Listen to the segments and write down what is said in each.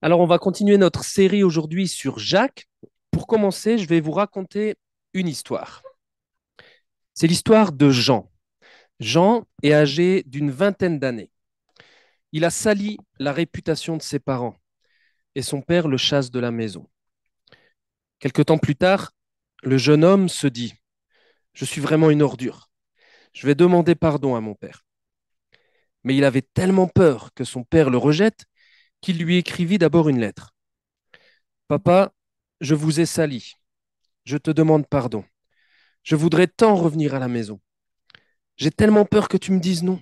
Alors, on va continuer notre série aujourd'hui sur Jacques. Pour commencer, je vais vous raconter une histoire. C'est l'histoire de Jean. Jean est âgé d'une vingtaine d'années. Il a sali la réputation de ses parents et son père le chasse de la maison. Quelque temps plus tard, le jeune homme se dit: Je suis vraiment une ordure. Je vais demander pardon à mon père. Mais il avait tellement peur que son père le rejette qu'il lui écrivit d'abord une lettre. Papa, je vous ai sali. Je te demande pardon. Je voudrais tant revenir à la maison. J'ai tellement peur que tu me dises non.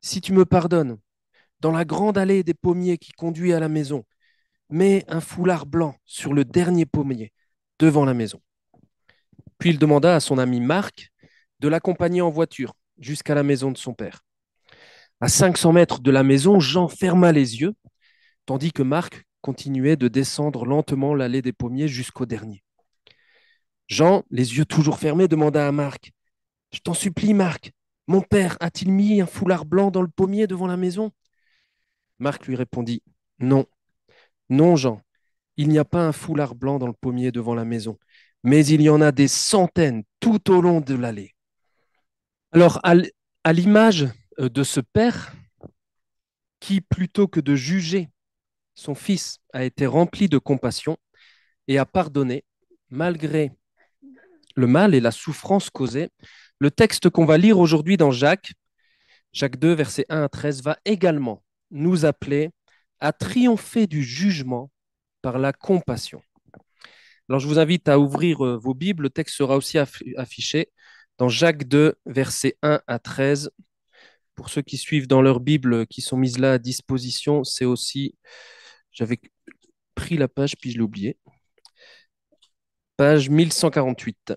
Si tu me pardonnes, dans la grande allée des pommiers qui conduit à la maison, mets un foulard blanc sur le dernier pommier, devant la maison. Puis il demanda à son ami Marc de l'accompagner en voiture jusqu'à la maison de son père. À 500 mètres de la maison, Jean ferma les yeux, tandis que Marc continuait de descendre lentement l'allée des pommiers jusqu'au dernier. Jean, les yeux toujours fermés, demanda à Marc: Je t'en supplie, Marc, mon père a-t-il mis un foulard blanc dans le pommier devant la maison? Marc lui répondit: Non, non, Jean, il n'y a pas un foulard blanc dans le pommier devant la maison, mais il y en a des centaines tout au long de l'allée. Alors, à l'image de ce père qui, plutôt que de juger son fils, a été rempli de compassion et a pardonné malgré le mal et la souffrance causée, le texte qu'on va lire aujourd'hui dans Jacques 2, versets 1 à 13, va également nous appeler à triompher du jugement par la compassion. Alors, je vous invite à ouvrir vos Bibles. Le texte sera aussi affiché dans Jacques 2, versets 1 à 13. Pour ceux qui suivent dans leur Bible, qui sont mises là à disposition, c'est aussi, j'avais pris la page, puis je l'ai oublié, page 1148.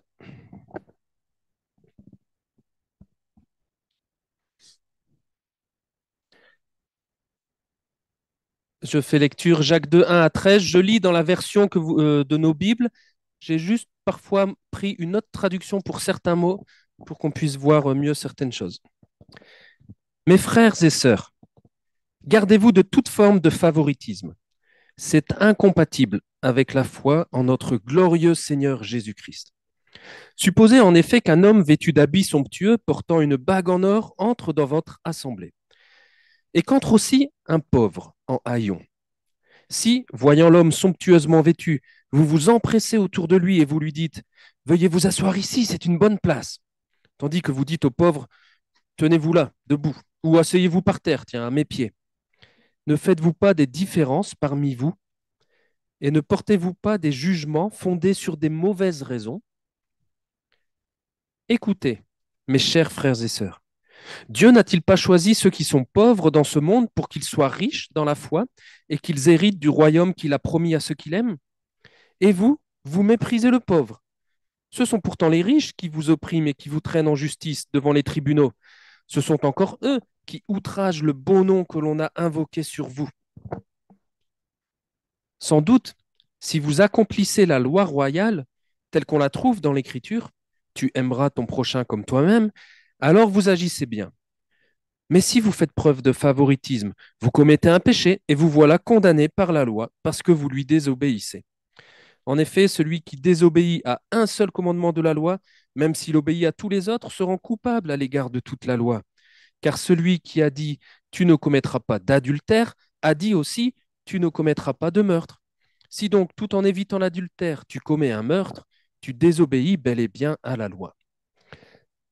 Je fais lecture Jacques 2, 1 à 13. Je lis dans la version de nos Bibles. J'ai juste parfois pris une autre traduction pour certains mots pour qu'on puisse voir mieux certaines choses. Mes frères et sœurs, gardez-vous de toute forme de favoritisme. C'est incompatible avec la foi en notre glorieux Seigneur Jésus-Christ. Supposez en effet qu'un homme vêtu d'habits somptueux, portant une bague en or, entre dans votre assemblée, et qu'entre aussi un pauvre en haillons. Si, voyant l'homme somptueusement vêtu, vous vous empressez autour de lui et vous lui dites: Veuillez vous asseoir ici, c'est une bonne place, tandis que vous dites au pauvre: Tenez-vous là, debout, ou asseyez-vous par terre, tiens, à mes pieds. Ne faites-vous pas des différences parmi vous et ne portez-vous pas des jugements fondés sur des mauvaises raisons? Écoutez, mes chers frères et sœurs, Dieu n'a-t-il pas choisi ceux qui sont pauvres dans ce monde pour qu'ils soient riches dans la foi et qu'ils héritent du royaume qu'il a promis à ceux qu'il aime? Et vous, vous méprisez le pauvre. Ce sont pourtant les riches qui vous oppriment et qui vous traînent en justice devant les tribunaux. Ce sont encore eux qui outragent le bon nom que l'on a invoqué sur vous. Sans doute, si vous accomplissez la loi royale, telle qu'on la trouve dans l'Écriture, tu aimeras ton prochain comme toi-même, alors vous agissez bien. Mais si vous faites preuve de favoritisme, vous commettez un péché et vous voilà condamné par la loi parce que vous lui désobéissez. En effet, celui qui désobéit à un seul commandement de la loi, même s'il obéit à tous les autres, se rend coupable à l'égard de toute la loi. Car celui qui a dit tu ne commettras pas d'adultère a dit aussi tu ne commettras pas de meurtre. Si donc, tout en évitant l'adultère, tu commets un meurtre, tu désobéis bel et bien à la loi.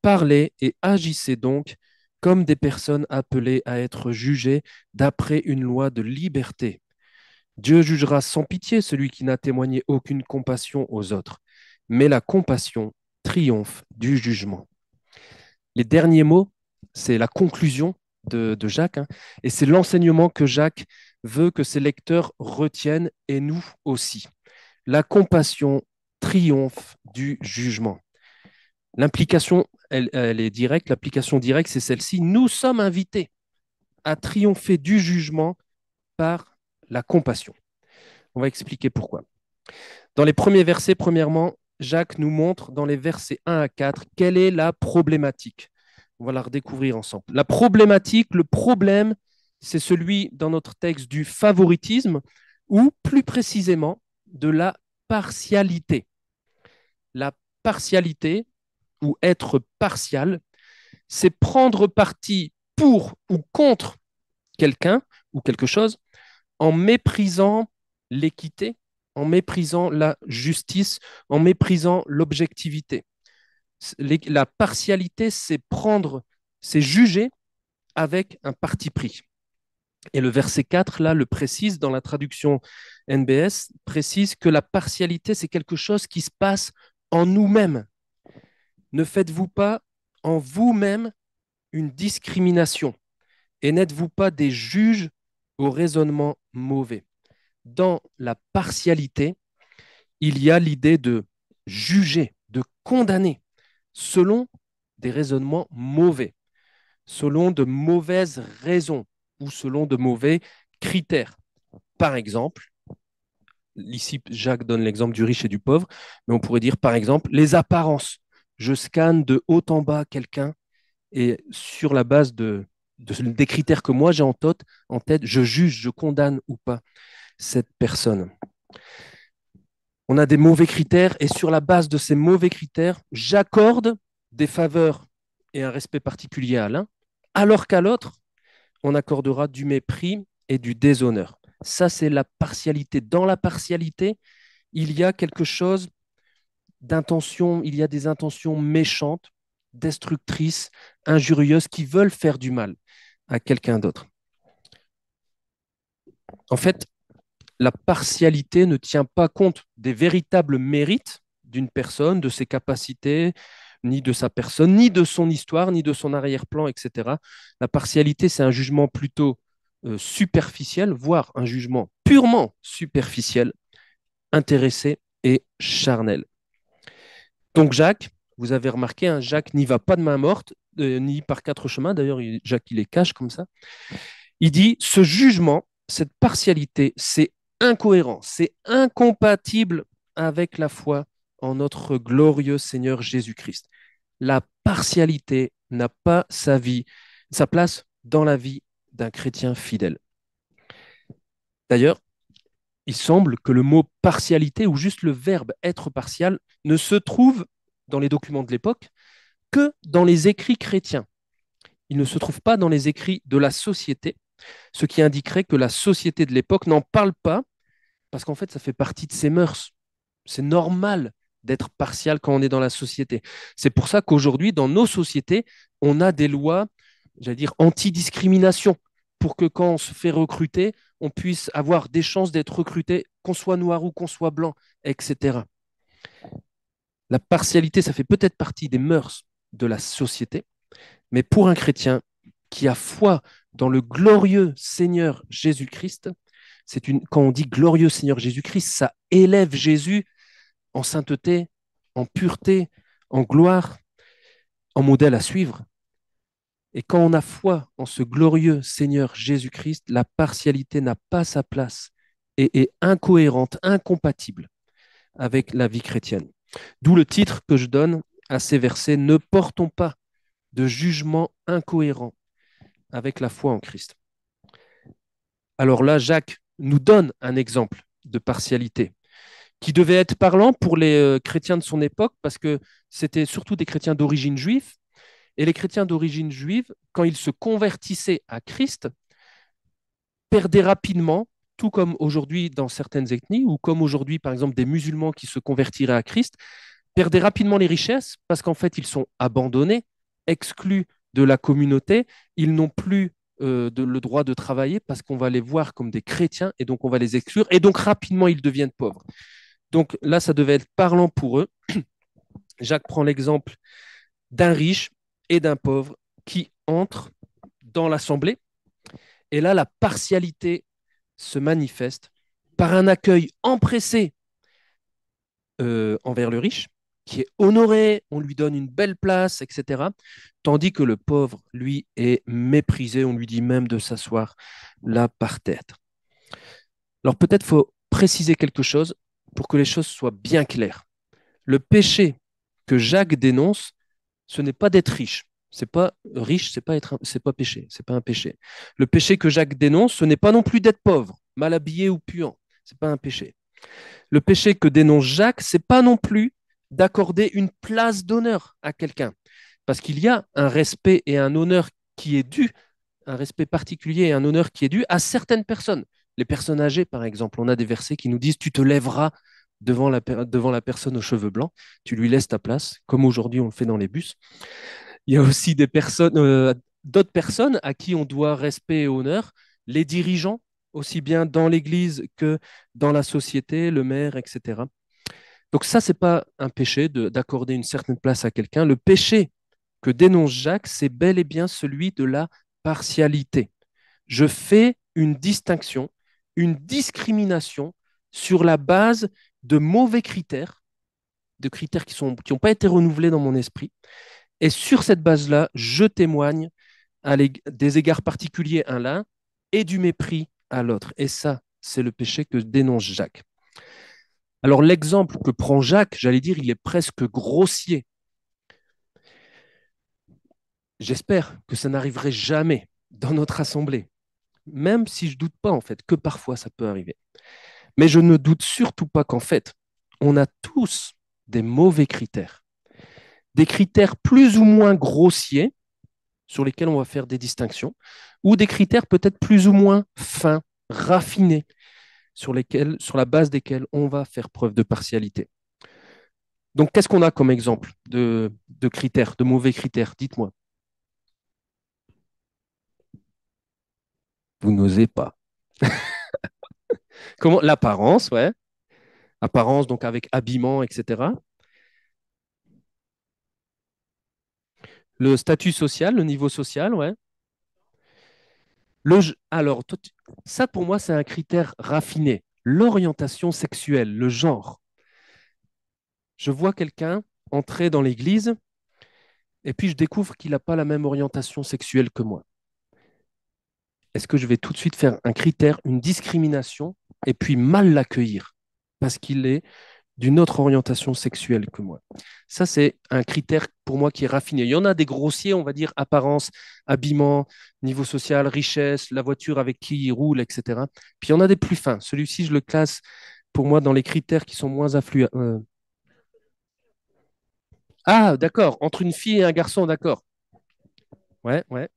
Parlez et agissez donc comme des personnes appelées à être jugées d'après une loi de liberté. Dieu jugera sans pitié celui qui n'a témoigné aucune compassion aux autres, mais la compassion triomphe du jugement. Les derniers mots, c'est la conclusion de Jacques, hein, et c'est l'enseignement que Jacques veut que ses lecteurs retiennent, et nous aussi. La compassion triomphe du jugement. L'implication, elle est directe, l'application directe, c'est celle-ci. Nous sommes invités à triompher du jugement par la compassion. On va expliquer pourquoi. Dans les premiers versets, premièrement, Jacques nous montre dans les versets 1 à 4 quelle est la problématique. On va la redécouvrir ensemble. La problématique, le problème, C'est celui, dans notre texte, du favoritisme ou plus précisément de la partialité. La partialité ou être partial, c'est prendre parti pour ou contre quelqu'un ou quelque chose en méprisant l'équité, en méprisant la justice, en méprisant l'objectivité. La partialité, c'est prendre, c'est juger avec un parti pris. Et le verset 4, là, le précise dans la traduction NBS, précise que la partialité, c'est quelque chose qui se passe en nous-mêmes. Ne faites-vous pas en vous-même une discrimination et n'êtes-vous pas des juges au raisonnement mauvais. Dans la partialité, il y a l'idée de juger, de condamner selon des raisonnements mauvais, selon de mauvaises raisons ou selon de mauvais critères. Par exemple, ici Jacques donne l'exemple du riche et du pauvre, mais on pourrait dire par exemple les apparences. Je scanne de haut en bas quelqu'un et sur la base des critères que moi j'ai en tête, je juge, je condamne ou pas cette personne. On a des mauvais critères et sur la base de ces mauvais critères, j'accorde des faveurs et un respect particulier à l'un, alors qu'à l'autre, on accordera du mépris et du déshonneur. Ça, c'est la partialité. Dans la partialité, il y a quelque chose d'intention, il y a des intentions méchantes, destructrices, injurieuses, qui veulent faire du mal à quelqu'un d'autre. En fait, la partialité ne tient pas compte des véritables mérites d'une personne, de ses capacités, ni de sa personne, ni de son histoire, ni de son arrière-plan, etc. La partialité, c'est un jugement plutôt superficiel, voire un jugement purement superficiel, intéressé et charnel. Donc Jacques, vous avez remarqué, hein, Jacques n'y va pas de main morte, ni par quatre chemins, d'ailleurs Jacques il les cache comme ça. Il dit, ce jugement, cette partialité, c'est incohérent, c'est incompatible avec la foi en notre glorieux Seigneur Jésus-Christ. La partialité n'a pas sa place dans la vie d'un chrétien fidèle. D'ailleurs, il semble que le mot partialité ou juste le verbe être partial ne se trouve dans les documents de l'époque que dans les écrits chrétiens. Il ne se trouve pas dans les écrits de la société, ce qui indiquerait que la société de l'époque n'en parle pas, parce qu'en fait, ça fait partie de ses mœurs. C'est normal d'être partial quand on est dans la société. C'est pour ça qu'aujourd'hui, dans nos sociétés, on a des lois, j'allais dire, anti-discrimination, pour que quand on se fait recruter, on puisse avoir des chances d'être recruté, qu'on soit noir ou qu'on soit blanc, etc. La partialité, ça fait peut-être partie des mœurs de la société, mais pour un chrétien qui a foi dans le glorieux Seigneur Jésus-Christ, quand on dit glorieux Seigneur Jésus-Christ, ça élève Jésus en sainteté, en pureté, en gloire, en modèle à suivre. Et quand on a foi en ce glorieux Seigneur Jésus-Christ, la partialité n'a pas sa place et est incohérente, incompatible avec la vie chrétienne. D'où le titre que je donne à ces versets, ne portons pas de jugement incohérent avec la foi en Christ. Alors là, Jacques nous donne un exemple de partialité qui devait être parlant pour les chrétiens de son époque parce que c'était surtout des chrétiens d'origine juive. Et les chrétiens d'origine juive, quand ils se convertissaient à Christ, perdaient rapidement, tout comme aujourd'hui dans certaines ethnies, ou comme aujourd'hui, par exemple, des musulmans qui se convertiraient à Christ, perdaient rapidement les richesses parce qu'en fait, ils sont abandonnés, exclus de la communauté, ils n'ont plus le droit de travailler parce qu'on va les voir comme des chrétiens et donc on va les exclure et donc rapidement ils deviennent pauvres. Donc là, ça devait être parlant pour eux. Jacques prend l'exemple d'un riche et d'un pauvre qui entrent dans l'assemblée. Et là, la partialité se manifeste par un accueil empressé envers le riche, qui est honoré, on lui donne une belle place, etc. Tandis que le pauvre, lui, est méprisé, on lui dit même de s'asseoir là par tête. Alors peut-être faut préciser quelque chose pour que les choses soient bien claires. Le péché que Jacques dénonce, ce n'est pas d'être riche, C'est pas riche, c'est pas péché, c'est pas un péché. Le péché que Jacques dénonce, ce n'est pas non plus d'être pauvre, mal habillé ou puant. C'est pas un péché. Le péché que dénonce Jacques, c'est pas non plus d'accorder une place d'honneur à quelqu'un, parce qu'il y a un respect et un honneur qui est dû, un respect particulier et un honneur qui est dû à certaines personnes. Les personnes âgées, par exemple, on a des versets qui nous disent tu te lèveras devant la personne aux cheveux blancs, tu lui laisses ta place, comme aujourd'hui on le fait dans les bus. Il y a aussi d'autres personnes à qui on doit respect et honneur, les dirigeants, aussi bien dans l'Église que dans la société, le maire, etc. Donc ça, c'est pas un péché d'accorder une certaine place à quelqu'un. Le péché que dénonce Jacques, c'est bel et bien celui de la partialité. Je fais une distinction, une discrimination sur la base de mauvais critères, de critères qui n'ont pas été renouvelés dans mon esprit. Et sur cette base-là, je témoigne des égards particuliers à l'un et du mépris à l'autre. Et ça, c'est le péché que dénonce Jacques. Alors l'exemple que prend Jacques, j'allais dire, il est presque grossier. J'espère que ça n'arriverait jamais dans notre assemblée, même si je doute pas en fait que parfois ça peut arriver. Mais je ne doute surtout pas qu'en fait, on a tous des mauvais critères, des critères plus ou moins grossiers sur lesquels on va faire des distinctions, ou des critères peut-être plus ou moins fins, raffinés, sur la base desquels on va faire preuve de partialité. Donc, qu'est-ce qu'on a comme exemple de critères, de mauvais critères? Dites-moi. Vous n'osez pas. Comment? L'apparence, ouais. Apparence, donc avec habillement, etc. Le statut social, le niveau social, ouais. Alors, ça pour moi, c'est un critère raffiné. L'orientation sexuelle, le genre. Je vois quelqu'un entrer dans l'église et puis je découvre qu'il n'a pas la même orientation sexuelle que moi. Est-ce que je vais tout de suite faire un critère, une discrimination, et puis mal l'accueillir parce qu'il est d'une autre orientation sexuelle que moi? Ça, c'est un critère pour moi qui est raffiné. Il y en a des grossiers, on va dire apparence, habillement, niveau social, richesse, la voiture avec qui il roule, etc. Puis il y en a des plus fins. Celui-ci, je le classe pour moi dans les critères qui sont moins affluents. Ah, d'accord, entre une fille et un garçon, d'accord. Ouais, ouais,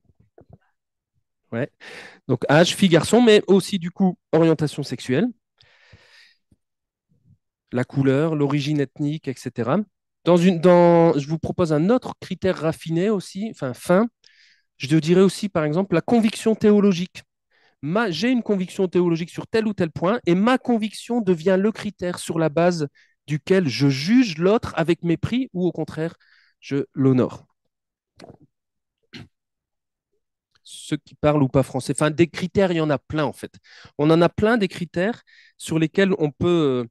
ouais. Donc âge, fille, garçon, mais aussi du coup orientation sexuelle, la couleur, l'origine ethnique, etc. Je vous propose un autre critère raffiné aussi, enfin fin. Je te dirais aussi, par exemple, la conviction théologique. J'ai une conviction théologique sur tel ou tel point, et ma conviction devient le critère sur la base duquel je juge l'autre avec mépris ou au contraire, je l'honore. Ceux qui parlent ou pas français. Enfin, des critères, il y en a plein en fait. On en a plein des critères sur lesquels on peut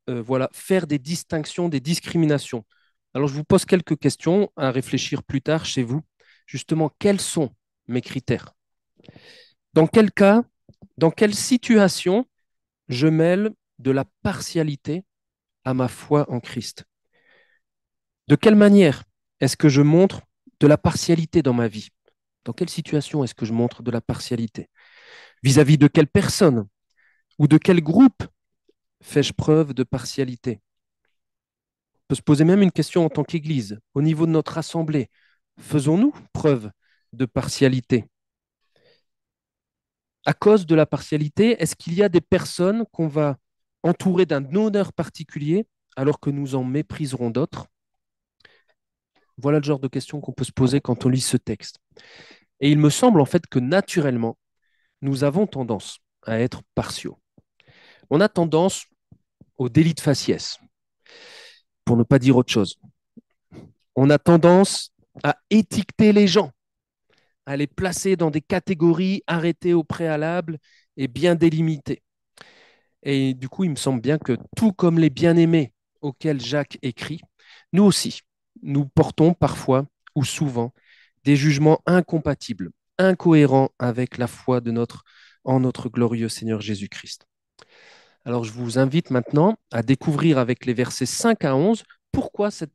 voilà, faire des distinctions, des discriminations. Alors, je vous pose quelques questions à réfléchir plus tard chez vous. Justement, quels sont mes critères? Dans quel cas, dans quelle situation je mêle de la partialité à ma foi en Christ? De quelle manière est-ce que je montre de la partialité dans ma vie? Dans quelle situation est-ce que je montre de la partialité? Vis-à-vis de quelle personne ou de quel groupe fais-je preuve de partialité? On peut se poser même une question en tant qu'Église. Au niveau de notre assemblée, faisons-nous preuve de partialité? À cause de la partialité, est-ce qu'il y a des personnes qu'on va entourer d'un honneur particulier alors que nous en mépriserons d'autres? Voilà le genre de questions qu'on peut se poser quand on lit ce texte. Et il me semble en fait que naturellement, nous avons tendance à être partiaux. On a tendance au délit de faciès, pour ne pas dire autre chose. On a tendance à étiqueter les gens, à les placer dans des catégories arrêtées au préalable et bien délimitées. Et du coup, il me semble bien que tout comme les bien-aimés auxquels Jacques écrit, nous aussi, nous portons parfois ou souvent des jugements incompatibles, incohérents avec la foi en notre glorieux Seigneur Jésus-Christ. Alors je vous invite maintenant à découvrir avec les versets 5 à 11 pourquoi cette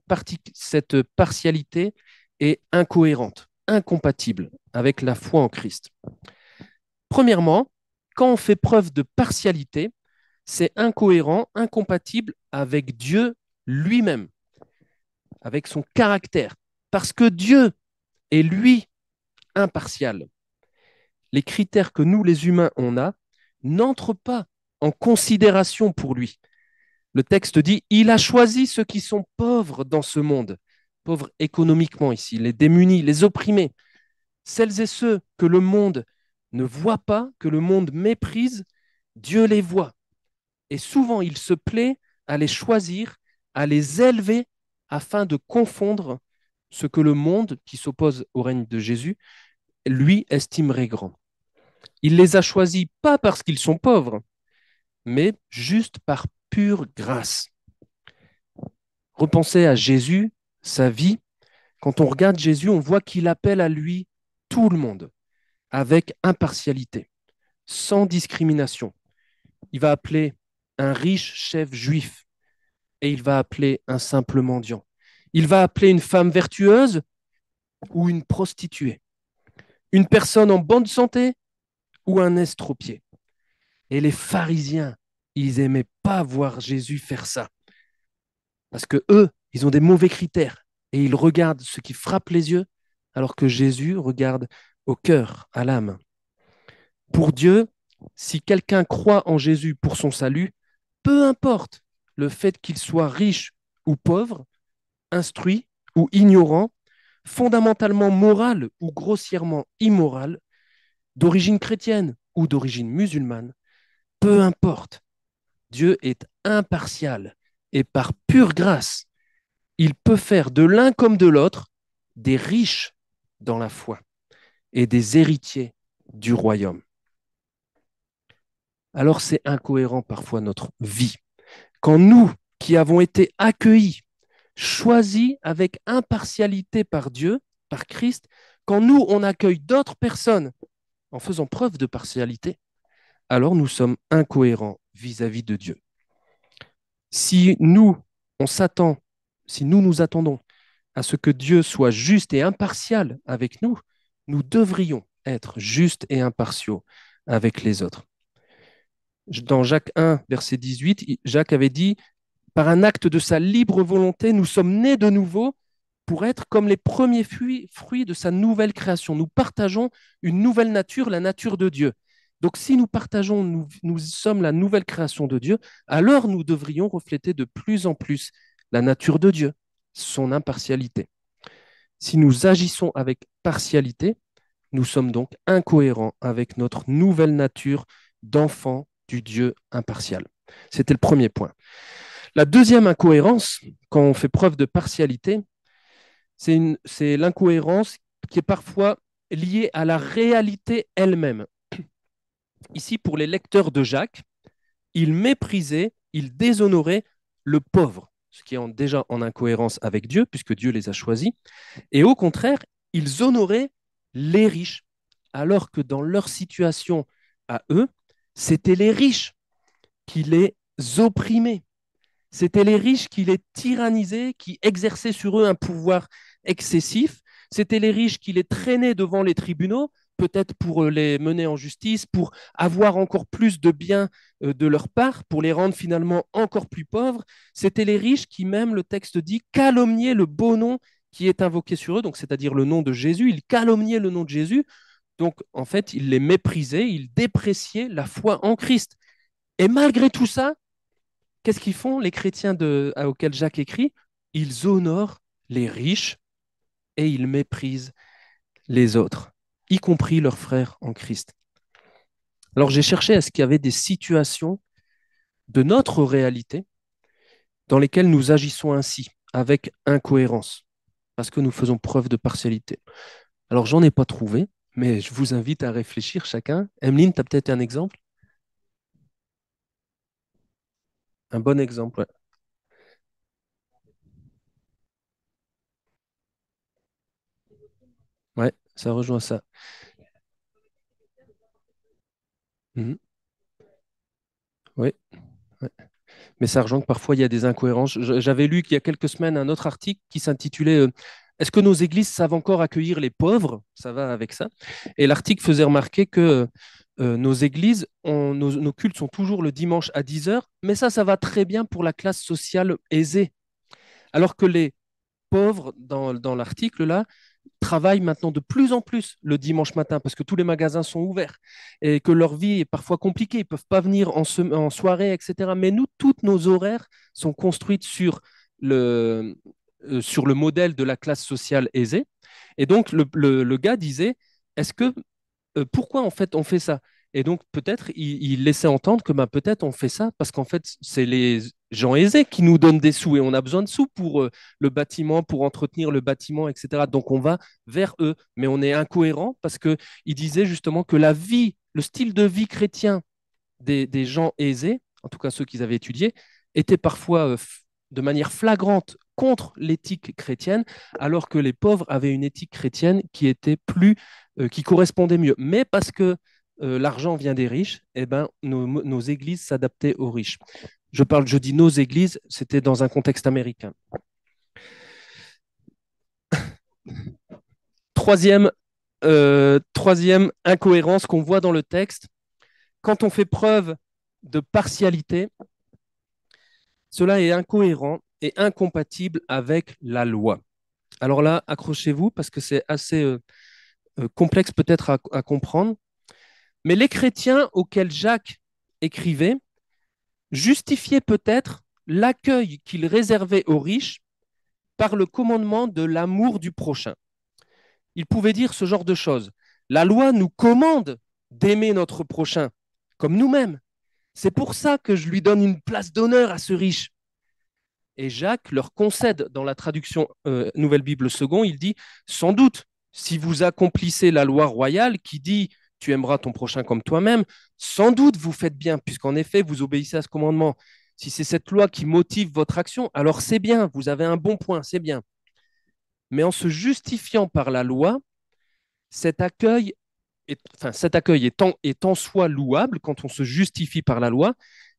partialité est incohérente, incompatible avec la foi en Christ. Premièrement, quand on fait preuve de partialité, c'est incohérent, incompatible avec Dieu lui-même, avec son caractère. Parce que Dieu est, lui, impartial. Les critères que nous, les humains, on a, n'entrent pas en considération pour lui. Le texte dit, il a choisi ceux qui sont pauvres dans ce monde, pauvres économiquement ici, les démunis, les opprimés, celles et ceux que le monde ne voit pas, que le monde méprise, Dieu les voit. Et souvent, il se plaît à les choisir, à les élever afin de confondre ce que le monde qui s'oppose au règne de Jésus, lui, estimerait grand. Il les a choisis pas parce qu'ils sont pauvres, mais juste par pure grâce. Repensez à Jésus, sa vie. Quand on regarde Jésus, on voit qu'il appelle à lui tout le monde, avec impartialité, sans discrimination. Il va appeler un riche chef juif et il va appeler un simple mendiant. Il va appeler une femme vertueuse ou une prostituée, une personne en bonne santé ou un estropié. Et les pharisiens, ils n'aimaient pas voir Jésus faire ça. Parce que eux, ils ont des mauvais critères et ils regardent ce qui frappe les yeux, alors que Jésus regarde au cœur, à l'âme. Pour Dieu, si quelqu'un croit en Jésus pour son salut, peu importe le fait qu'il soit riche ou pauvre, instruit ou ignorant, fondamentalement moral ou grossièrement immoral, d'origine chrétienne ou d'origine musulmane, peu importe. Dieu est impartial et par pure grâce, il peut faire de l'un comme de l'autre des riches dans la foi et des héritiers du royaume. Alors c'est incohérent parfois notre vie. Quand nous, qui avons été accueillis, choisis avec impartialité par Dieu, par Christ, quand nous, on accueille d'autres personnes en faisant preuve de partialité, alors nous sommes incohérents vis-à-vis de Dieu. Si nous, on s'attend, si nous nous attendons à ce que Dieu soit juste et impartial avec nous, nous devrions être justes et impartiaux avec les autres. Dans Jacques 1, verset 18, Jacques avait dit, par un acte de sa libre volonté, nous sommes nés de nouveau pour être comme les premiers fruits de sa nouvelle création. Nous partageons une nouvelle nature, la nature de Dieu. Donc si nous partageons, nous sommes la nouvelle création de Dieu, alors nous devrions refléter de plus en plus la nature de Dieu, son impartialité. Si nous agissons avec partialité, nous sommes donc incohérents avec notre nouvelle nature d'enfant du Dieu impartial. C'était le premier point. La deuxième incohérence, quand on fait preuve de partialité, c'est l'incohérence qui est parfois liée à la réalité elle-même. Ici, pour les lecteurs de Jacques, ils méprisaient, ils déshonoraient le pauvre, ce qui est déjà en incohérence avec Dieu, puisque Dieu les a choisis. Et au contraire, ils honoraient les riches, alors que dans leur situation à eux, c'était les riches qui les opprimaient. C'était les riches qui les tyrannisaient, qui exerçaient sur eux un pouvoir excessif. C'était les riches qui les traînaient devant les tribunaux, peut-être pour les mener en justice, pour avoir encore plus de biens de leur part, pour les rendre finalement encore plus pauvres. C'était les riches qui, même le texte dit, calomniaient le beau nom qui est invoqué sur eux, donc c'est-à-dire le nom de Jésus. Ils calomniaient le nom de Jésus. Donc, en fait, ils les méprisaient, ils dépréciaient la foi en Christ. Et malgré tout ça, qu'est-ce qu'ils font, les chrétiens auxquels Jacques écrit? Ils honorent les riches et ils méprisent les autres, y compris leurs frères en Christ. Alors j'ai cherché à ce qu'il y avait des situations de notre réalité dans lesquelles nous agissons ainsi, avec incohérence, parce que nous faisons preuve de partialité. Alors j'en ai pas trouvé, mais je vous invite à réfléchir chacun. Emeline, tu as peut-être un exemple? Un bon exemple, ouais. Ouais, ça rejoint ça. Mhm. Oui. Ouais. Mais ça rejoint que parfois il y a des incohérences. J'avais lu qu'il y a quelques semaines un autre article qui s'intitulait Est-ce que nos églises savent encore accueillir les pauvres? Ça va avec ça. Et l'article faisait remarquer que nos églises, nos cultes sont toujours le dimanche à 10 heures, mais ça va très bien pour la classe sociale aisée. Alors que les pauvres, dans l'article là, travaillent maintenant de plus en plus le dimanche matin parce que tous les magasins sont ouverts et que leur vie est parfois compliquée. Ils ne peuvent pas venir en soirée, etc. Mais nous, toutes nos horaires sont construites le, sur le modèle de la classe sociale aisée. Et donc, le gars disait, est-ce que pourquoi en fait on fait ça? Et donc peut-être il laissait entendre que ben, peut-être on fait ça parce qu'en fait c'est les gens aisés qui nous donnent des sous et on a besoin de sous pour le bâtiment, pour entretenir le bâtiment, etc. Donc on va vers eux, mais on est incohérent parce que il disait justement que la vie, le style de vie chrétien des gens aisés, en tout cas ceux qu'ils avaient étudiés, était parfois de manière flagrante contre l'éthique chrétienne, alors que les pauvres avaient une éthique chrétienne qui était qui correspondait mieux. Mais parce que l'argent vient des riches, eh ben, nos églises s'adaptaient aux riches. Je dis nos églises, c'était dans un contexte américain. Troisième incohérence qu'on voit dans le texte, quand on fait preuve de partialité, cela est incohérent et incompatible avec la loi. Alors là, accrochez-vous parce que c'est assez complexe peut-être à comprendre. Mais les chrétiens auxquels Jacques écrivait justifiaient peut-être l'accueil qu'il réservait aux riches par le commandement de l'amour du prochain. Ils pouvaient dire ce genre de choses. La loi nous commande d'aimer notre prochain comme nous-mêmes. C'est pour ça que je lui donne une place d'honneur à ce riche. Et Jacques leur concède dans la traduction Nouvelle Bible Second, il dit, sans doute, si vous accomplissez la loi royale qui dit, tu aimeras ton prochain comme toi-même, sans doute vous faites bien, puisqu'en effet, vous obéissez à ce commandement. Si c'est cette loi qui motive votre action, alors c'est bien, vous avez un bon point, c'est bien. Mais en se justifiant par la loi, cet accueil est en soi louable quand on se justifie par la loi,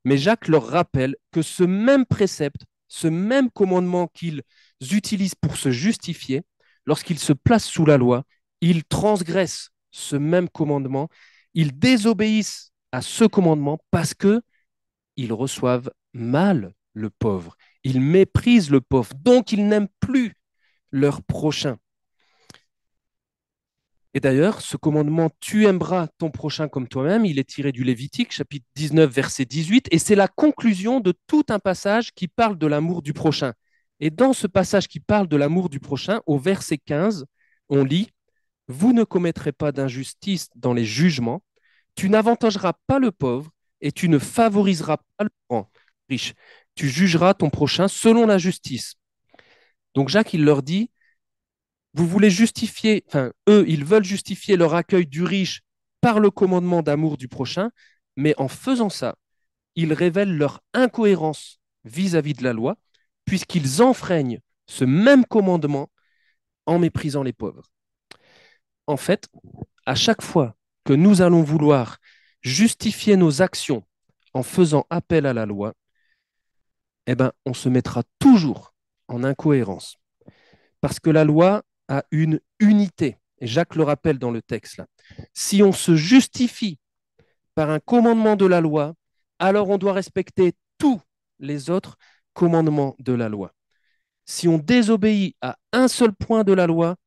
mais Jacques leur rappelle que ce même précepte, ce même commandement qu'ils utilisent pour se justifier, lorsqu'ils se placent sous la loi, ils transgressent ce même commandement, ils désobéissent à ce commandement parce que ils reçoivent mal le pauvre, ils méprisent le pauvre, donc ils n'aiment plus leur prochain. Et d'ailleurs, ce commandement, tu aimeras ton prochain comme toi-même, il est tiré du Lévitique, chapitre 19, verset 18, et c'est la conclusion de tout un passage qui parle de l'amour du prochain. Et dans ce passage qui parle de l'amour du prochain, au verset 15, on lit, vous ne commettrez pas d'injustice dans les jugements, tu n'avantageras pas le pauvre et tu ne favoriseras pas le grand, riche. Tu jugeras ton prochain selon la justice. Donc Jacques, il leur dit, vous voulez justifier, enfin, eux, ils veulent justifier leur accueil du riche par le commandement d'amour du prochain, mais en faisant ça, ils révèlent leur incohérence vis-à-vis de la loi, puisqu'ils enfreignent ce même commandement en méprisant les pauvres. En fait, à chaque fois que nous allons vouloir justifier nos actions en faisant appel à la loi, eh ben, on se mettra toujours en incohérence. Parce que la loi a une unité. Et Jacques le rappelle dans le texte là. Si on se justifie par un commandement de la loi, alors on doit respecter tous les autres commandements de la loi. Si on désobéit à un seul point de la loi,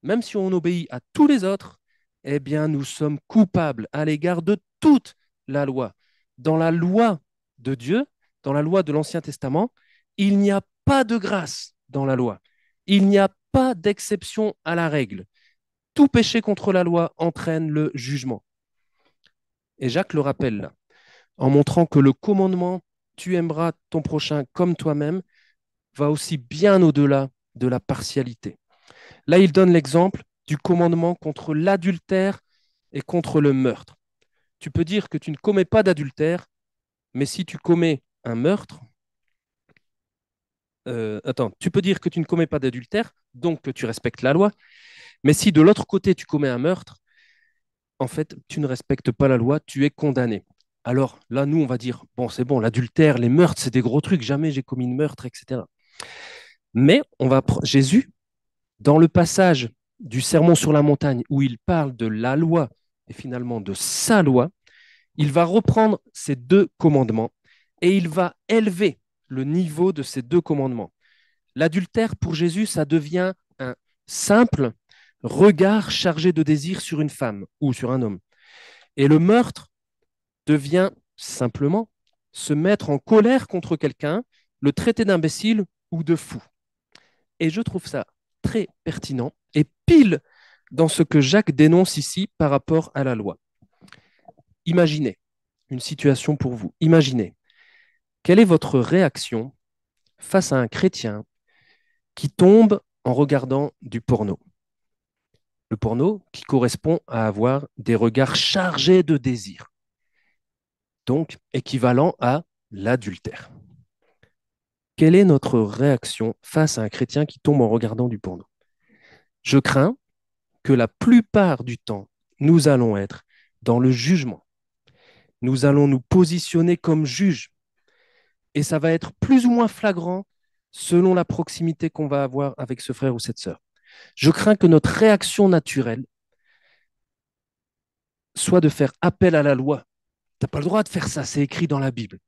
même si on obéit à tous les autres, eh bien nous sommes coupables à l'égard de toute la loi. Dans la loi de Dieu, dans la loi de l'Ancien Testament, il n'y a pas de grâce dans la loi. Il n'y a pas d'exception à la règle. Tout péché contre la loi entraîne le jugement. Et Jacques le rappelle là, en montrant que le commandement tu aimeras ton prochain comme toi-même va aussi bien au-delà de la partialité. Là, il donne l'exemple du commandement contre l'adultère et contre le meurtre. Tu peux dire que tu ne commets pas d'adultère, mais si tu commets un meurtre, tu peux dire que tu ne commets pas d'adultère, donc que tu respectes la loi, mais si de l'autre côté tu commets un meurtre, en fait, tu ne respectes pas la loi, tu es condamné. Alors là, nous, on va dire, bon, c'est bon, l'adultère, les meurtres, c'est des gros trucs, jamais j'ai commis de meurtre, etc. Mais Jésus Dans le passage du Sermon sur la montagne où il parle de la loi et finalement de sa loi, il va reprendre ces deux commandements et il va élever le niveau de ces deux commandements. L'adultère, pour Jésus, ça devient un simple regard chargé de désir sur une femme ou sur un homme. Et le meurtre devient simplement se mettre en colère contre quelqu'un, le traiter d'imbécile ou de fou. Et je trouve ça très pertinent et pile dans ce que Jacques dénonce ici par rapport à la loi. Imaginez une situation pour vous. Imaginez, quelle est votre réaction face à un chrétien qui tombe en regardant du porno? Le porno qui correspond à avoir des regards chargés de désir, donc équivalent à l'adultère. Quelle est notre réaction face à un chrétien qui tombe en regardant du porno? Je crains que la plupart du temps, nous allons être dans le jugement. Nous allons nous positionner comme juges. Et ça va être plus ou moins flagrant selon la proximité qu'on va avoir avec ce frère ou cette sœur. Je crains que notre réaction naturelle soit de faire appel à la loi. Tu n'as pas le droit de faire ça, c'est écrit dans la Bible.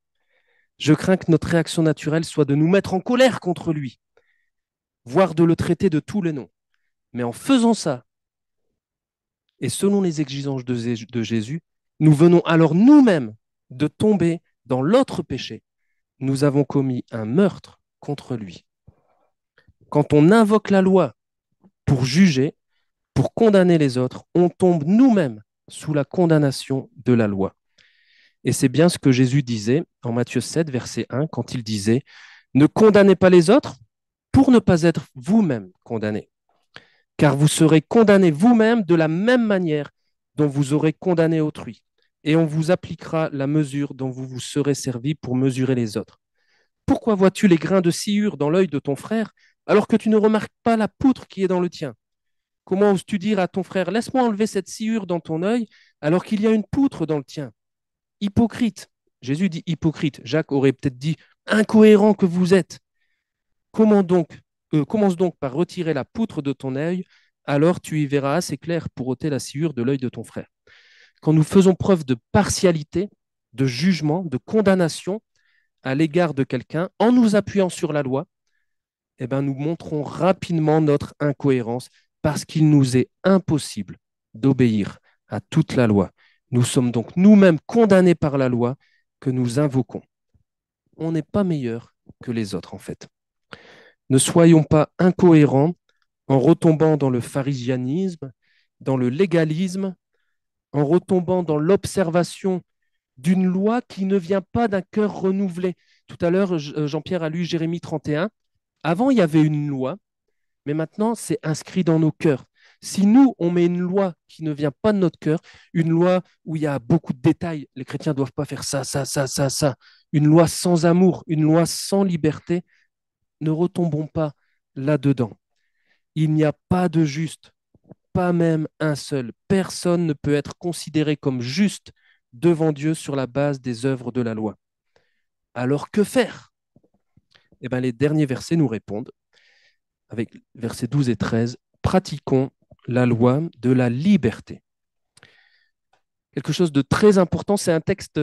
Je crains que notre réaction naturelle soit de nous mettre en colère contre lui, voire de le traiter de tous les noms. Mais en faisant ça, et selon les exigences de Jésus, nous venons alors nous-mêmes de tomber dans l'autre péché. Nous avons commis un meurtre contre lui. Quand on invoque la loi pour juger, pour condamner les autres, on tombe nous-mêmes sous la condamnation de la loi. Et c'est bien ce que Jésus disait en Matthieu 7, verset 1, quand il disait « Ne condamnez pas les autres pour ne pas être vous-même condamnés, car vous serez condamnés vous-même de la même manière dont vous aurez condamné autrui, et on vous appliquera la mesure dont vous vous serez servi pour mesurer les autres. Pourquoi vois-tu les grains de sciure dans l'œil de ton frère, alors que tu ne remarques pas la poutre qui est dans le tien? Comment oses-tu dire à ton frère, laisse-moi enlever cette sciure dans ton œil, alors qu'il y a une poutre dans le tien? Hypocrite. Jésus dit hypocrite. Jacques aurait peut-être dit incohérent que vous êtes. Commence donc par retirer la poutre de ton œil, alors tu y verras assez clair pour ôter la sciure de l'œil de ton frère. Quand nous faisons preuve de partialité, de jugement, de condamnation à l'égard de quelqu'un, en nous appuyant sur la loi, eh ben, nous montrons rapidement notre incohérence parce qu'il nous est impossible d'obéir à toute la loi. Nous sommes donc nous-mêmes condamnés par la loi que nous invoquons. On n'est pas meilleur que les autres, en fait. Ne soyons pas incohérents en retombant dans le pharisianisme, dans le légalisme, en retombant dans l'observation d'une loi qui ne vient pas d'un cœur renouvelé. Tout à l'heure, Jean-Pierre a lu Jérémie 31. Avant, il y avait une loi, mais maintenant, c'est inscrit dans nos cœurs. Si nous, on met une loi qui ne vient pas de notre cœur, une loi où il y a beaucoup de détails, les chrétiens ne doivent pas faire ça, ça, ça, ça, ça, une loi sans amour, une loi sans liberté, ne retombons pas là-dedans. Il n'y a pas de juste, pas même un seul. Personne ne peut être considéré comme juste devant Dieu sur la base des œuvres de la loi. Alors que faire? Eh bien, les derniers versets nous répondent, avec versets 12 et 13, pratiquons la loi de la liberté. Quelque chose de très important, c'est un texte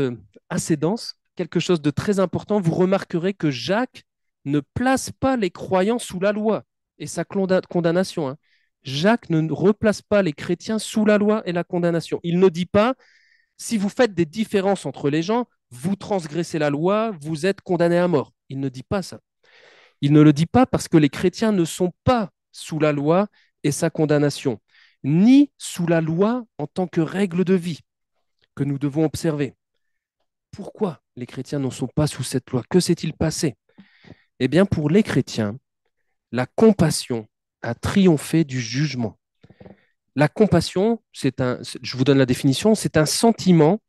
assez dense, quelque chose de très important, vous remarquerez que Jacques ne place pas les croyants sous la loi et sa condamnation. Hein. Jacques ne replace pas les chrétiens sous la loi et la condamnation. Il ne dit pas, si vous faites des différences entre les gens, vous transgressez la loi, vous êtes condamné à mort. Il ne dit pas ça. Il ne le dit pas parce que les chrétiens ne sont pas sous la loi et sa condamnation, ni sous la loi en tant que règle de vie que nous devons observer. Pourquoi les chrétiens n'en sont pas sous cette loi? Que s'est-il passé? Eh bien, pour les chrétiens, la compassion a triomphé du jugement. La compassion, je vous donne la définition, c'est un sentiment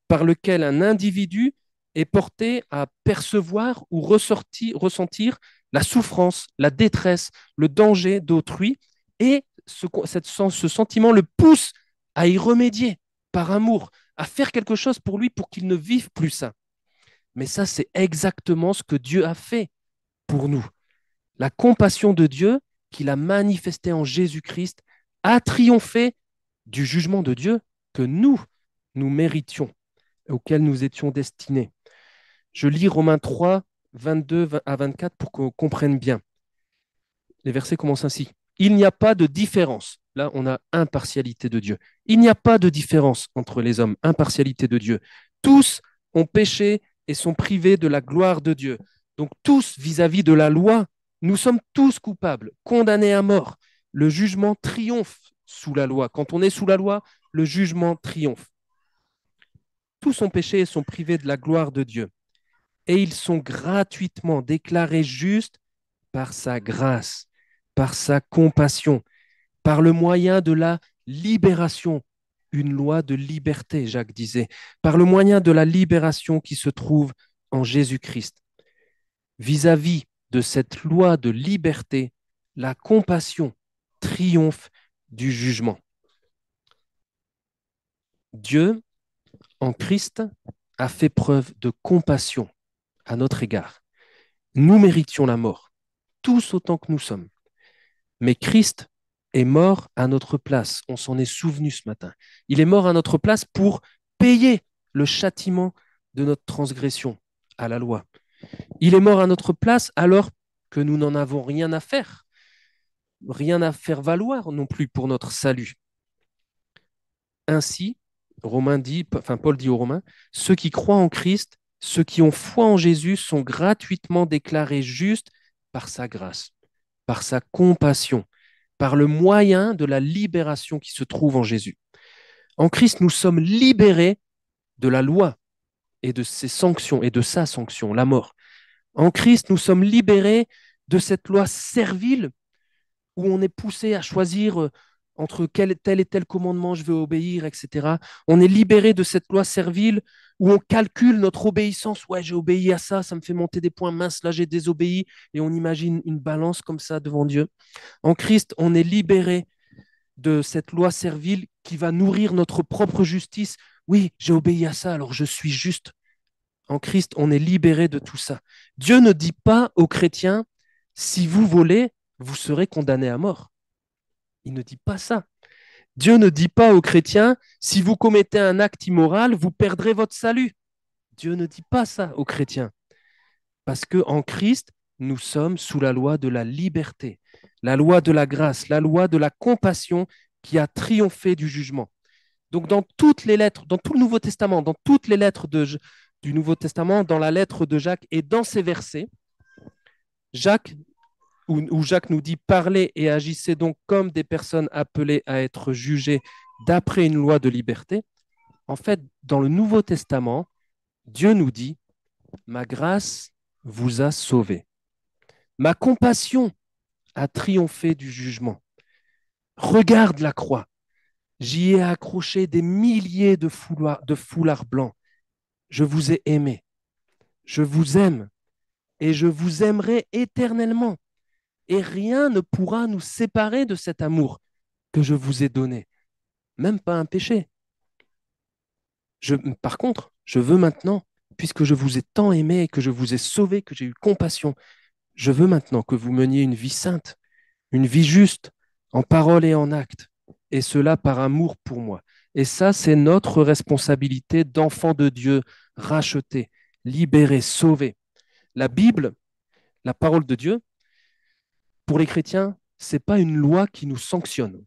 par lequel un individu est porté à percevoir ou ressentir la souffrance, la détresse, le danger d'autrui, et ce sentiment le pousse à y remédier par amour, à faire quelque chose pour lui pour qu'il ne vive plus ça. Mais ça, c'est exactement ce que Dieu a fait pour nous. La compassion de Dieu, qu'il a manifesté en Jésus-Christ, a triomphé du jugement de Dieu que nous méritions, auquel nous étions destinés. Je lis Romains 3, 22 à 24 pour qu'on comprenne bien. Les versets commencent ainsi. Il n'y a pas de différence. Là, on a impartialité de Dieu. Il n'y a pas de différence entre les hommes, impartialité de Dieu. Tous ont péché et sont privés de la gloire de Dieu. Donc tous, vis-à-vis de la loi, nous sommes tous coupables, condamnés à mort. Le jugement triomphe sous la loi. Quand on est sous la loi, le jugement triomphe. Tous ont péché et sont privés de la gloire de Dieu. Et ils sont gratuitement déclarés justes par sa grâce, par sa compassion, par le moyen de la libération, une loi de liberté, Jacques disait, par le moyen de la libération qui se trouve en Jésus-Christ. Vis-à-vis de cette loi de liberté, la compassion triomphe du jugement. Dieu, en Christ, a fait preuve de compassion à notre égard. Nous méritions la mort, tous autant que nous sommes. Mais Christ est mort à notre place. On s'en est souvenu ce matin. Il est mort à notre place pour payer le châtiment de notre transgression à la loi. Il est mort à notre place alors que nous n'en avons rien à faire valoir non plus pour notre salut. Ainsi, Paul dit aux Romains, ceux qui croient en Christ, ceux qui ont foi en Jésus sont gratuitement déclarés justes par sa grâce, par sa compassion, par le moyen de la libération qui se trouve en Jésus. En Christ, nous sommes libérés de la loi et de ses sanctions et de sa sanction, la mort. En Christ, nous sommes libérés de cette loi servile où on est poussé à choisir entre tel et tel commandement je veux obéir, etc. On est libéré de cette loi servile où on calcule notre obéissance. Ouais, j'ai obéi à ça, ça me fait monter des points minces, là j'ai désobéi, et on imagine une balance comme ça devant Dieu. En Christ, on est libéré de cette loi servile qui va nourrir notre propre justice. Oui, j'ai obéi à ça, alors je suis juste. En Christ, on est libéré de tout ça. Dieu ne dit pas aux chrétiens, si vous volez, vous serez condamnés à mort. Il ne dit pas ça. Dieu ne dit pas aux chrétiens, si vous commettez un acte immoral, vous perdrez votre salut. Dieu ne dit pas ça aux chrétiens. Parce qu'en Christ, nous sommes sous la loi de la liberté, la loi de la grâce, la loi de la compassion qui a triomphé du jugement. Donc dans toutes les lettres, dans tout le Nouveau Testament, dans toutes les lettres du Nouveau Testament, dans la lettre de Jacques et dans ces versets, où Jacques nous dit parlez et agissez donc comme des personnes appelées à être jugées d'après une loi de liberté. En fait, dans le Nouveau Testament, Dieu nous dit ma grâce vous a sauvés. Ma compassion a triomphé du jugement. Regarde la croix. J'y ai accroché des milliers de foulards blancs. Je vous ai aimé. Je vous aime. Et je vous aimerai éternellement. Et rien ne pourra nous séparer de cet amour que je vous ai donné. Même pas un péché. Par contre, je veux maintenant, puisque je vous ai tant aimé, que je vous ai sauvé, que j'ai eu compassion, je veux maintenant que vous meniez une vie sainte, une vie juste, en parole et en acte, et cela par amour pour moi. Et ça, c'est notre responsabilité d'enfants de Dieu, rachetés, libérés, sauvés. La Bible, la parole de Dieu, pour les chrétiens, ce n'est pas une loi qui nous sanctionne,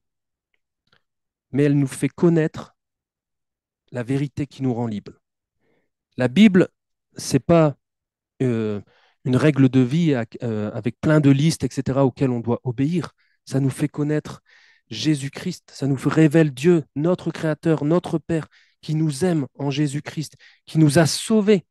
mais elle nous fait connaître la vérité qui nous rend libres. La Bible, ce n'est pas une règle de vie avec plein de listes, etc., auxquelles on doit obéir. Ça nous fait connaître Jésus-Christ, ça nous révèle Dieu, notre Créateur, notre Père, qui nous aime en Jésus-Christ, qui nous a sauvés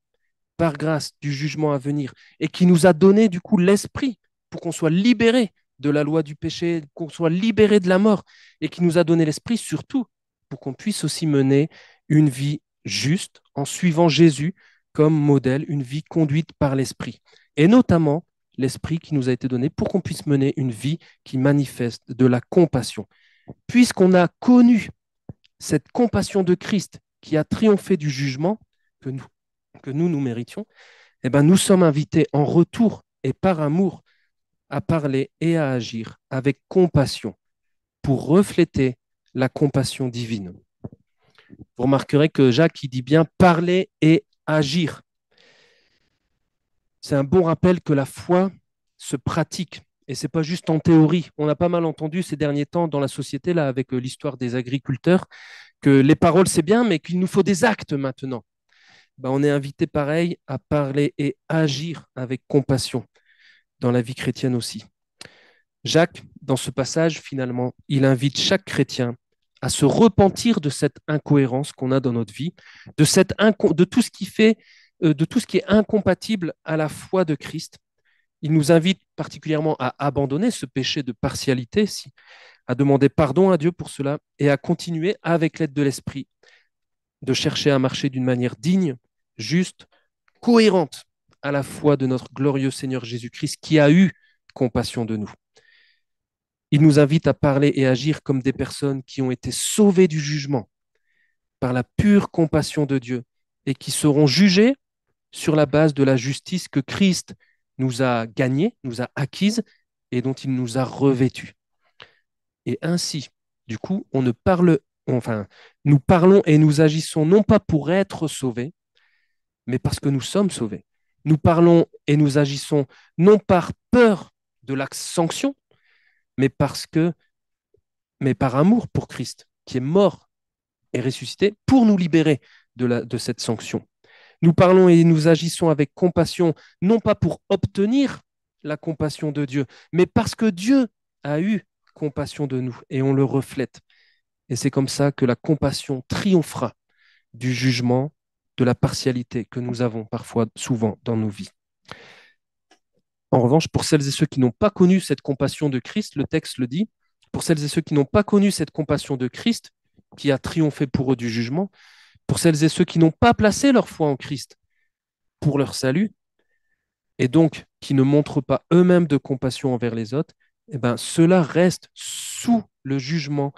par grâce du jugement à venir et qui nous a donné du coup l'esprit pour qu'on soit libéré de la loi du péché, qu'on soit libéré de la mort et qui nous a donné l'esprit surtout pour qu'on puisse aussi mener une vie juste en suivant Jésus comme modèle, une vie conduite par l'esprit et notamment l'esprit qui nous a été donné pour qu'on puisse mener une vie qui manifeste de la compassion. Puisqu'on a connu cette compassion de Christ qui a triomphé du jugement que nous méritions, eh ben, nous sommes invités en retour et par amour à parler et à agir avec compassion pour refléter la compassion divine. Vous remarquerez que Jacques il dit bien parler et agir. C'est un bon rappel que la foi se pratique et c'est pas juste en théorie. On a pas mal entendu ces derniers temps dans la société là avec l'histoire des agriculteurs que les paroles c'est bien mais qu'il nous faut des actes maintenant. Ben, on est invité pareil à parler et agir avec compassion dans la vie chrétienne aussi. Jacques, dans ce passage, finalement, il invite chaque chrétien à se repentir de cette incohérence qu'on a dans notre vie, de tout ce qui fait, de tout ce qui est incompatible à la foi de Christ. Il nous invite particulièrement à abandonner ce péché de partialité, à demander pardon à Dieu pour cela et à continuer avec l'aide de l'Esprit de chercher à marcher d'une manière digne, juste, cohérente à la foi de notre glorieux Seigneur Jésus-Christ qui a eu compassion de nous. Il nous invite à parler et agir comme des personnes qui ont été sauvées du jugement par la pure compassion de Dieu et qui seront jugées sur la base de la justice que Christ nous a gagnée, nous a acquise et dont il nous a revêtus. Et ainsi, du coup, nous parlons et nous agissons non pas pour être sauvés, mais parce que nous sommes sauvés. Nous parlons et nous agissons non par peur de la sanction, mais mais par amour pour Christ, qui est mort et ressuscité pour nous libérer de cette sanction. Nous parlons et nous agissons avec compassion, non pas pour obtenir la compassion de Dieu, mais parce que Dieu a eu compassion de nous et on le reflète. Et c'est comme ça que la compassion triomphera du jugement, de la partialité que nous avons parfois, souvent dans nos vies. En revanche, pour celles et ceux qui n'ont pas connu cette compassion de Christ, le texte le dit, pour celles et ceux qui n'ont pas connu cette compassion de Christ, qui a triomphé pour eux du jugement, pour celles et ceux qui n'ont pas placé leur foi en Christ pour leur salut, et donc qui ne montrent pas eux-mêmes de compassion envers les autres, eh ben, ceux-là restent sous le jugement,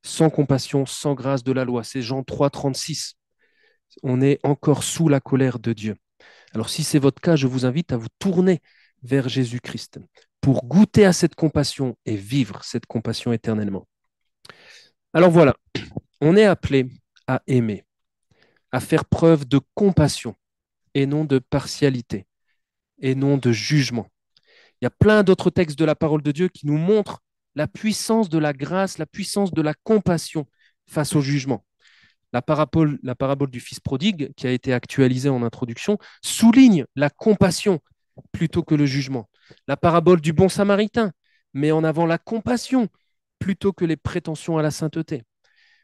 sans compassion, sans grâce de la loi. C'est Jean 3, 36. On est encore sous la colère de Dieu. Alors si c'est votre cas, je vous invite à vous tourner vers Jésus-Christ pour goûter à cette compassion et vivre cette compassion éternellement. Alors voilà, on est appelé à aimer, à faire preuve de compassion et non de partialité et non de jugement. Il y a plein d'autres textes de la parole de Dieu qui nous montrent la puissance de la grâce, la puissance de la compassion face au jugement. La parabole du fils prodigue, qui a été actualisée en introduction, souligne la compassion plutôt que le jugement. La parabole du bon samaritain met en avant la compassion plutôt que les prétentions à la sainteté.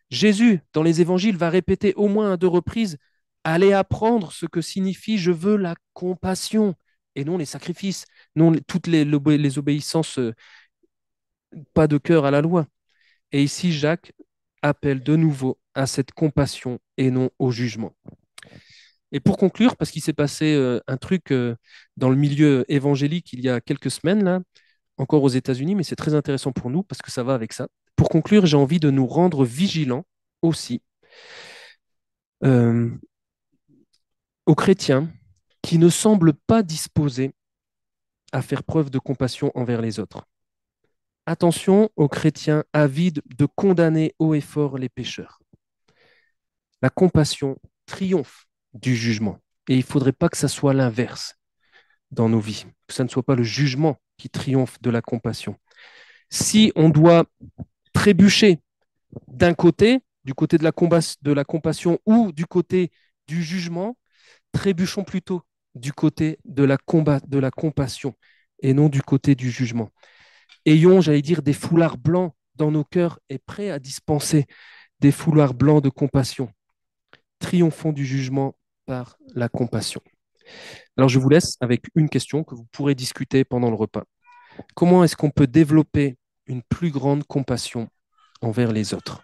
Jésus, dans les évangiles, va répéter au moins à 2 reprises, allez apprendre ce que signifie je veux la compassion et non les sacrifices, non toutes les obéissances, pas de cœur à la loi. Et ici, Jacques appelle de nouveau à cette compassion et non au jugement. Et pour conclure, parce qu'il s'est passé un truc dans le milieu évangélique il y a quelques semaines, là, encore aux États-Unis, mais c'est très intéressant pour nous parce que ça va avec ça. Pour conclure, j'ai envie de nous rendre vigilants aussi euh, aux chrétiens qui ne semblent pas disposés à faire preuve de compassion envers les autres. Attention aux chrétiens avides de condamner haut et fort les pécheurs. La compassion triomphe du jugement. Et il ne faudrait pas que ça soit l'inverse dans nos vies, que ça ne soit pas le jugement qui triomphe de la compassion. Si on doit trébucher d'un côté, du côté de la compassion ou du côté du jugement, trébuchons plutôt du côté de la compassion et non du côté du jugement. Ayons, j'allais dire, des foulards blancs dans nos cœurs et prêts à dispenser des foulards blancs de compassion. Triomphons du jugement par la compassion. Alors je vous laisse avec une question que vous pourrez discuter pendant le repas. Comment est-ce qu'on peut développer une plus grande compassion envers les autres?